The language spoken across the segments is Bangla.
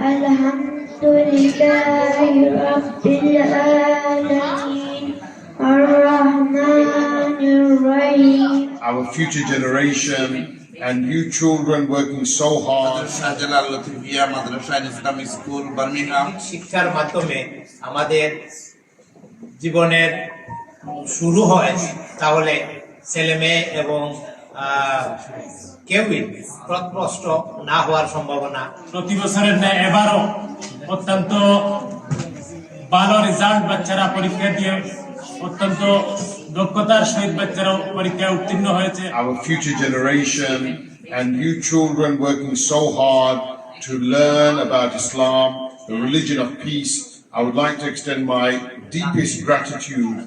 Alhamdulillahi Rabbil Alameen Ar-Rahmanir Rahim. Our future generation and you children working so hard. শিক্ষার মাধ্যমে আমাদের জীবনের শুরু হয়, তাহলে ছেলে মেয়ে এবং কেউই পথভ্রষ্ট না হওয়ার সম্ভাবনা। প্রতি বছরের ন্যায় এবারও অত্যন্ত ভালো রেজাল্ট বাচ্চারা পরীক্ষা দিয়ে অত্যন্ত দক্ষতার সহিত বাচ্চারা পরীক্ষায় উত্তীর্ণ হয়েছে। Our future generation and you children working so hard to learn about Islam, the religion of peace. I would like to extend my deepest gratitude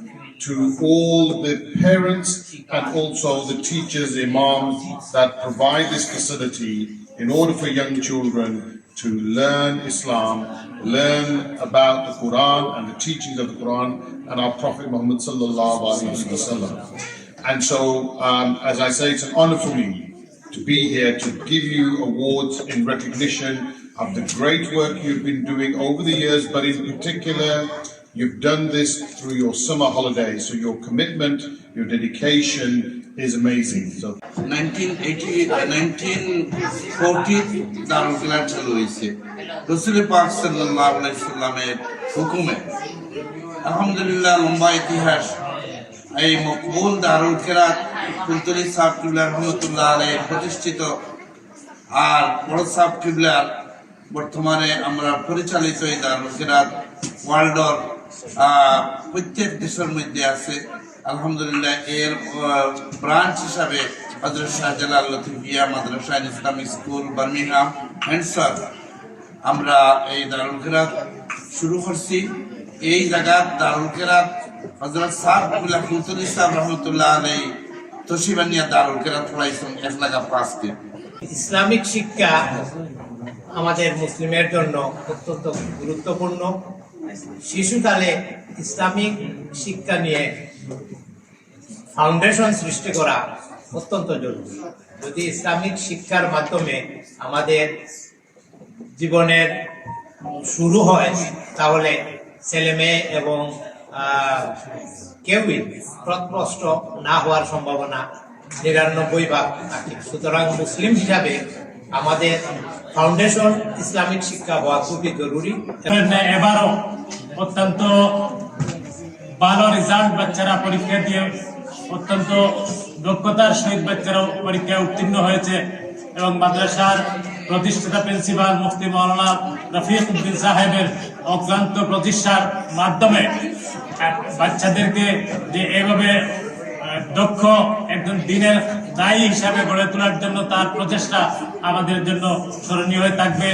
to all the parents and also the teachers, imams that provide this facility in order for young children to learn Islam, learn about the Quran and the teachings of the Quran and our Prophet Muhammad sallallahu alaihi wasallam. And so, as I say, it's an honor for me to be here to give you awards in recognition of the great work you've been doing over the years, but in particular, you've done this through your summer holidays. So your commitment, your dedication is amazing. So 1940 দারুল কিরাত চালু হয়েছে রাসূল পাক সাল্লাল্লাহু আলাইহি সাল্লামের হুকুমে। আলহামদুলিল্লাহ, লম্বা ইতিহাস। এই মকবুল দারুল কিরাত কুলতুলি সাহেব কিবলা রহমাতুল্লাহ আলাইহি প্রতিষ্ঠিত, আর বড় সাহেব কিবলার বর্তমানে আমরা পরিচালিত এই দারুল কিরাত ওয়ার্ল্ডর প্রত্যেক দেশের মধ্যে আছে। আলহামদুলিল্লাহ, এর ব্রাঞ্চ হিসাবে হযরত শাহজালাল লতিফিয়া মাদ্রাসা ইসলামিক স্কুল বার্মিংহাম হ্যান্ডসার আমরা এই দারুল কিরাত শুরু করছি। এই জায়গা দারুল কিরাত হযরত সাহেব কিবলা কুলতুলি সাহেব রহমাতুল্লাহ আলাইহি তশিবানিয়া দারুল কিরাত পড়াইছেন 1 লাখ 5 দিন। ইসলামিক শিক্ষা আমাদের মুসলিমের জন্য অত্যন্ত গুরুত্বপূর্ণ। শিশুকালে ইসলামিক শিক্ষা নিয়ে ফাউন্ডেশন সৃষ্টি করা অত্যন্ত জরুরি। যদি ইসলামিক শিক্ষার মাধ্যমে আমাদের জীবনের শুরু হয়, তাহলে ছেলে মেয়ে এবং কেউই পথভ্রষ্ট না হওয়ার সম্ভাবনা 99% থাকে। সুতরাং মুসলিম হিসাবে আমাদের ফাউন্ডেশন ইসলামিক শিক্ষা হওয়া খুবই জরুরি। এবারও অত্যন্ত ভালো রেজাল্ট বাচ্চারা পরীক্ষা দিয়ে অত্যন্ত দক্ষতার সহিত বাচ্চারা পরীক্ষায় উত্তীর্ণ হয়েছে এবং মাদ্রাসার প্রতিষ্ঠাতা প্রিন্সিপাল মুফতি মাওলানা রফিক উদ্দিন সাহেবের অক্লান্ত প্রচেষ্টার মাধ্যমে বাচ্চাদেরকে যে এভাবে দক্ষ একজন দিনের দায়ী হিসাবে গড়ে তোলার জন্য তার প্রচেষ্টা আমাদের জন্য স্মরণীয় হয়ে থাকবে।